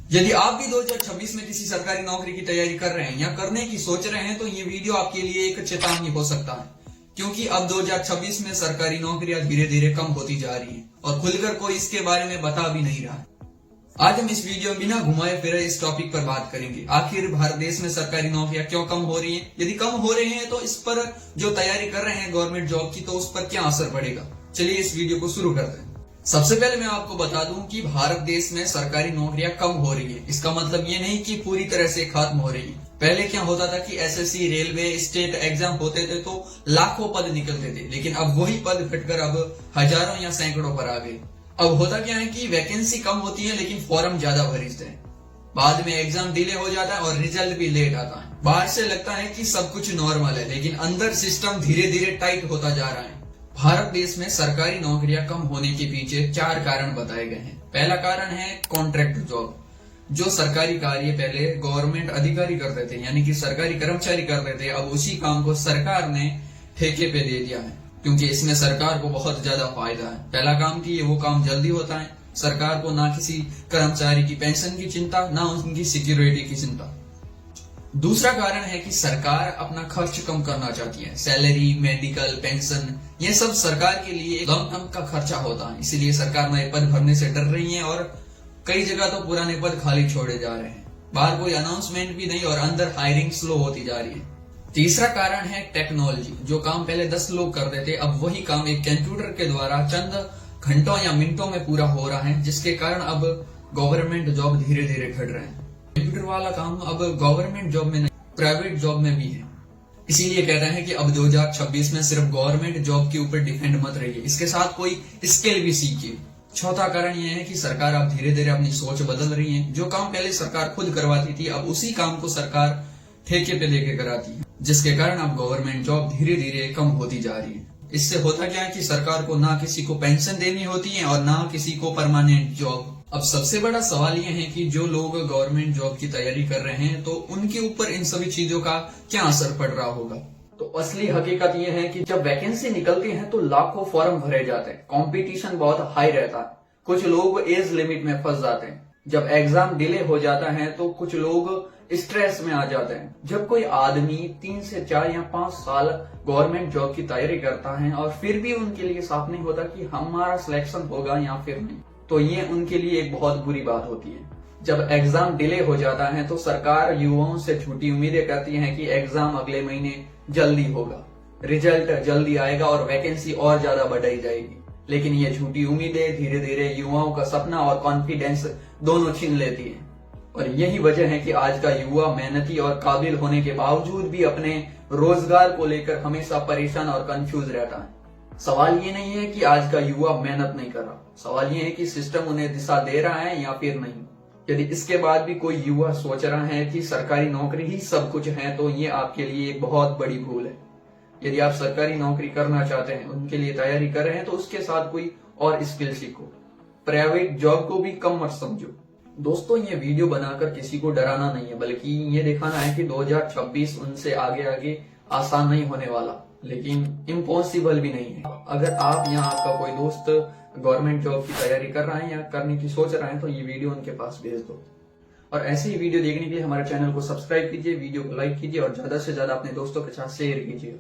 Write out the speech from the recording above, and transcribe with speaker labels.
Speaker 1: यदि आप भी 2026 में किसी सरकारी नौकरी की तैयारी कर रहे हैं या करने की सोच रहे हैं तो ये वीडियो आपके लिए एक चेतावनी हो सकता है, क्योंकि अब 2026 में सरकारी नौकरियां धीरे धीरे कम होती जा रही हैं और खुलकर कोई इसके बारे में बता भी नहीं रहा है। आज हम इस वीडियो में बिना घुमाए फिरे इस टॉपिक पर बात करेंगे। आखिर भारत देश में सरकारी नौकरियां क्यों कम हो रही हैं? यदि कम हो रही हैं तो इस पर जो तैयारी कर रहे हैं गवर्नमेंट जॉब की, तो उस पर क्या असर पड़ेगा। चलिए इस वीडियो को शुरू करते हैं। सबसे पहले मैं आपको बता दूं कि भारत देश में सरकारी नौकरियां कम हो रही है। इसका मतलब ये नहीं कि पूरी तरह से खत्म हो रही है। पहले क्या होता था कि एसएससी, रेलवे, स्टेट एग्जाम होते थे तो लाखों पद निकलते थे, लेकिन अब वही पद घटकर अब हजारों या सैकड़ों पर आ गए। अब होता क्या है कि वैकेंसी कम होती है लेकिन फॉर्म ज्यादा भरते हैं। बाद में एग्जाम डिले हो जाता है और रिजल्ट भी लेट आता है। बाहर से लगता है कि सब कुछ नॉर्मल है, लेकिन अंदर सिस्टम धीरे धीरे टाइट होता जा रहा है। भारत देश में सरकारी नौकरियां कम होने के पीछे 4 कारण बताए गए हैं। पहला कारण है कॉन्ट्रैक्ट जॉब। जो सरकारी कार्य पहले गवर्नमेंट अधिकारी करते थे, यानी कि सरकारी कर्मचारी करते थे, अब उसी काम को सरकार ने ठेके पे दे दिया है, क्योंकि इसमें सरकार को बहुत ज्यादा फायदा है। पहला काम की वो काम जल्दी होता है, सरकार को ना किसी कर्मचारी की पेंशन की चिंता, ना उनकी सिक्योरिटी की चिंता। दूसरा कारण है कि सरकार अपना खर्च कम करना चाहती है। सैलरी, मेडिकल, पेंशन, ये सब सरकार के लिए लॉन्ग टर्म का खर्चा होता है, इसीलिए सरकार नए पद भरने से डर रही है और कई जगह तो पुराने पद खाली छोड़े जा रहे हैं। बाहर कोई अनाउंसमेंट भी नहीं और अंदर हायरिंग स्लो होती जा रही है। तीसरा कारण है टेक्नोलॉजी। जो काम पहले 10 लोग करते थे, अब वही काम एक कंप्यूटर के द्वारा चंद घंटों या मिनटों में पूरा हो रहा है, जिसके कारण अब गवर्नमेंट जॉब धीरे धीरे घट रहे हैं। कंप्यूटर वाला काम अब गवर्नमेंट जॉब में नहीं, प्राइवेट जॉब में भी है। इसीलिए कहते हैं कि अब 2026 में सिर्फ गवर्नमेंट जॉब के ऊपर डिपेंड मत रहिए, इसके साथ कोई स्किल भी सीखिए। चौथा कारण यह है कि सरकार अब धीरे धीरे अपनी सोच बदल रही है। जो काम पहले सरकार खुद करवाती थी, अब उसी काम को सरकार ठेके पे लेके कराती है, जिसके कारण अब गवर्नमेंट जॉब धीरे धीरे कम होती जा रही है। इससे होता क्या है कि सरकार को ना किसी को पेंशन देनी होती है और ना किसी को परमानेंट जॉब। अब सबसे बड़ा सवाल यह है कि जो लोग गवर्नमेंट जॉब की तैयारी कर रहे हैं, तो उनके ऊपर इन सभी चीजों का क्या असर पड़ रहा होगा। तो असली हकीकत यह है कि जब वैकेंसी निकलती है तो लाखों फॉर्म भरे जाते हैं, कंपटीशन बहुत हाई रहता है। कुछ लोग एज लिमिट में फंस जाते हैं। जब एग्जाम डिले हो जाता है तो कुछ लोग स्ट्रेस में आ जाते हैं। जब कोई आदमी 3 से 4 या 5 साल गवर्नमेंट जॉब की तैयारी करता है और फिर भी उनके लिए साफ नहीं होता कि हमारा सिलेक्शन होगा या फिर नहीं, तो ये उनके लिए एक बहुत बुरी बात होती है। जब एग्जाम डिले हो जाता है तो सरकार युवाओं से झूठी उम्मीदें करती है कि एग्जाम अगले महीने जल्दी होगा, रिजल्ट जल्दी आएगा और वैकेंसी और ज्यादा बढ़ाई जाएगी। लेकिन ये झूठी उम्मीदें धीरे धीरे युवाओं का सपना और कॉन्फिडेंस दोनों छीन लेती है। और यही वजह है कि आज का युवा मेहनती और काबिल होने के बावजूद भी अपने रोजगार को लेकर हमेशा परेशान और कंफ्यूज रहता है। सवाल ये नहीं है कि आज का युवा मेहनत नहीं कर रहा, सवाल ये है कि सिस्टम उन्हें दिशा दे रहा है या फिर नहीं। यदि इसके बाद भी कोई युवा सोच रहा है कि सरकारी नौकरी ही सब कुछ है, तो ये आपके लिए एक बहुत बड़ी भूल है। यदि आप सरकारी नौकरी करना चाहते हैं, उनके लिए तैयारी कर रहे हैं, तो उसके साथ कोई और स्किल सीखो। प्राइवेट जॉब को भी कम मत समझो। दोस्तों, ये वीडियो बनाकर किसी को डराना नहीं है, बल्कि ये दिखाना है कि 2026 उनसे आगे आगे आसान नहीं होने वाला, लेकिन इम्पॉसिबल भी नहीं है। अगर आप या आपका कोई दोस्त गवर्नमेंट जॉब की तैयारी कर रहा है या करने की सोच रहा है, तो ये वीडियो उनके पास भेज दो। और ऐसे ही वीडियो देखने के लिए हमारे चैनल को सब्सक्राइब कीजिए, वीडियो को लाइक कीजिए और ज्यादा से ज्यादा अपने दोस्तों के साथ शेयर कीजिए।